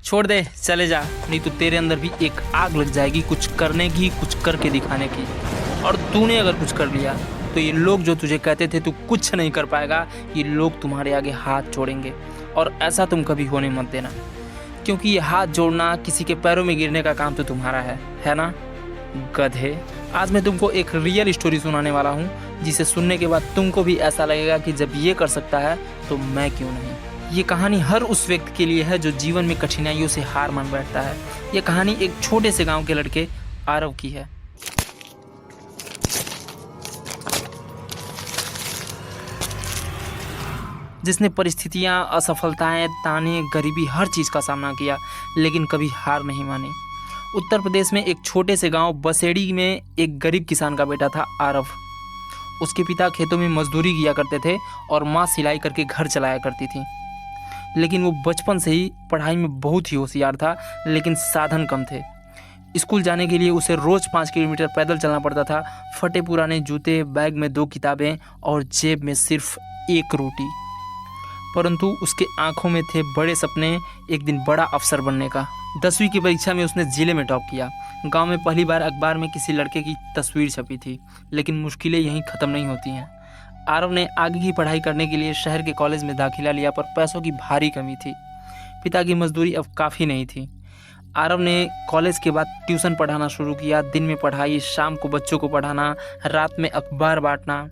छोड़ दे, चले जा, नहीं तो तेरे अंदर भी एक आग लग जाएगी कुछ करने की, कुछ करके दिखाने की। और तूने अगर कुछ कर लिया तो ये लोग जो तुझे कहते थे तू कुछ नहीं कर पाएगा, ये लोग तुम्हारे आगे हाथ जोड़ेंगे। और ऐसा तुम कभी होने मत देना, क्योंकि ये हाथ जोड़ना, किसी के पैरों में गिरने का काम तो तुम्हारा है ना गधे। आज मैं तुमको एक रियल स्टोरी सुनाने वाला हूँ, जिसे सुनने के बाद तुमको भी ऐसा लगेगा कि जब ये कर सकता है तो मैं क्यों नहीं। ये कहानी हर उस व्यक्ति के लिए है जो जीवन में कठिनाइयों से हार मान बैठता है। ये कहानी एक छोटे से गांव के लड़के आरव की है। जिसने परिस्थितियां, असफलताएं, ताने, गरीबी, हर चीज़ का सामना किया, लेकिन कभी हार नहीं मानी। उत्तर प्रदेश में एक छोटे से गांव बसेड़ी में एक गरीब किसान का बेटा था आरव। उसके पिता खेतों में मजदूरी किया करते थे और माँ सिलाई करके घर चलाया करती थी। लेकिन वो बचपन से ही पढ़ाई में बहुत ही होशियार था, लेकिन साधन कम थे। स्कूल जाने के लिए उसे रोज़ 5 किलोमीटर पैदल चलना पड़ता था। फटे पुराने जूते, बैग में 2 किताबें और जेब में सिर्फ 1 रोटी। परंतु उसके आंखों में थे बड़े सपने, एक दिन बड़ा अफसर बनने का। 10वीं की परीक्षा में उसने जिले में टॉप किया। गांव में पहली बार अखबार में किसी लड़के की तस्वीर छपी थी। लेकिन मुश्किलें यहीं ख़त्म नहीं होती हैं। आरव ने आगे की पढ़ाई करने के लिए शहर के कॉलेज में दाखिला लिया, पर पैसों की भारी कमी थी। पिता की मजदूरी अब काफ़ी नहीं थी। आरव ने कॉलेज के बाद ट्यूशन पढ़ाना शुरू किया। दिन में पढ़ाई, शाम को बच्चों को पढ़ाना, रात में अखबार बांटना।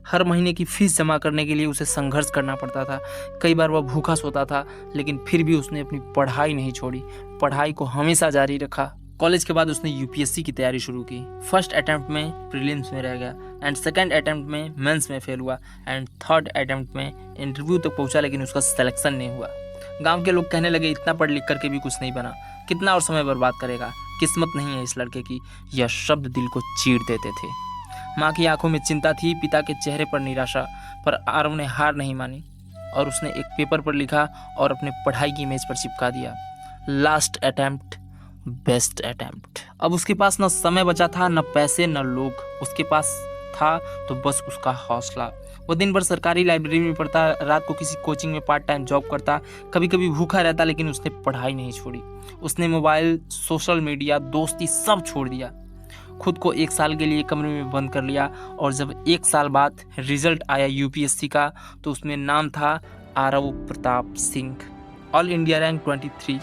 हर महीने की फीस जमा करने के लिए उसे संघर्ष करना पड़ता था। कई बार वह भूखा सोता था, लेकिन फिर भी उसने अपनी पढ़ाई नहीं छोड़ी। पढ़ाई को हमेशा जारी रखा। कॉलेज के बाद उसने यूपीएससी की तैयारी शुरू की। फर्स्ट अटेम्प्ट में प्रीलिम्स में रह गया, एंड सेकंड अटेम्प्ट में मेंस में फेल हुआ, एंड थर्ड अटेम्प्ट में इंटरव्यू तक पहुंचा, लेकिन उसका सिलेक्शन नहीं हुआ। गांव के लोग कहने लगे, इतना पढ़ लिख करके भी कुछ नहीं बना, कितना और समय बर्बाद करेगा, किस्मत नहीं है इस लड़के की। यह शब्द दिल को चीर देते थे। माँ की आंखों में चिंता थी, पिता के चेहरे पर निराशा। पर आरव ने हार नहीं मानी और उसने एक पेपर पर लिखा और अपने पढ़ाई की मेज पर चिपका दिया, लास्ट अटेम्प्ट, बेस्ट अटेम्प्ट। अब उसके पास न समय बचा था, न पैसे, न लोग। उसके पास था तो बस उसका हौसला। वो दिन भर सरकारी लाइब्रेरी में पढ़ता, रात को किसी कोचिंग में पार्ट टाइम जॉब करता, कभी कभी भूखा रहता, लेकिन उसने पढ़ाई नहीं छोड़ी। उसने मोबाइल, सोशल मीडिया, दोस्ती सब छोड़ दिया। खुद को 1 साल के लिए कमरे में बंद कर लिया। और जब 1 साल बाद रिजल्ट आया यूपीएससी का, तो उसमें नाम था Aarav Pratap Singh, all India rank 23।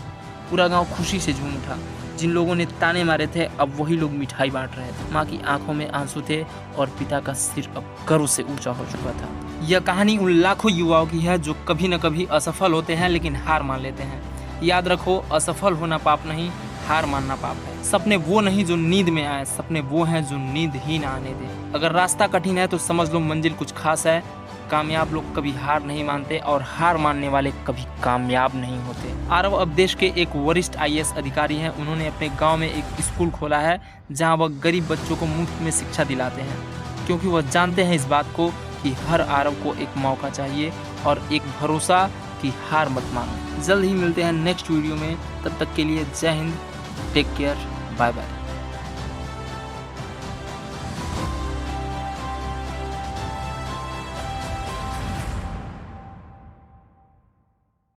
पूरा गांव खुशी से झूम उठा। जिन लोगों ने ताने मारे थे, अब वही लोग मिठाई बांट रहे थे। माँ की आंखों में आंसू थे और पिता का सिर अब गर्व से ऊंचा हो चुका था। यह कहानी उन लाखों युवाओं की है जो कभी न कभी असफल होते हैं, लेकिन हार मान लेते हैं। याद रखो, असफल होना पाप नहीं, हार मानना पाप है। सपने वो नहीं जो नींद में आए, सपने वो हैं जो नींद ही ना आने दे। अगर रास्ता कठिन है तो समझ लो मंजिल कुछ खास है। कामयाब लोग कभी हार नहीं मानते और हार मानने वाले कभी कामयाब नहीं होते। आरव अब देश के एक वरिष्ठ आईएएस अधिकारी हैं। उन्होंने अपने गांव में एक स्कूल खोला है, जहां वह गरीब बच्चों को मुफ्त में शिक्षा दिलाते हैं, क्योंकि वह जानते हैं इस बात को कि हर आरव को एक मौका चाहिए और एक भरोसा कि हार मत मानो। जल्द ही मिलते हैं नेक्स्ट वीडियो में। तब तक के लिए जय Hind, take care, bye bye.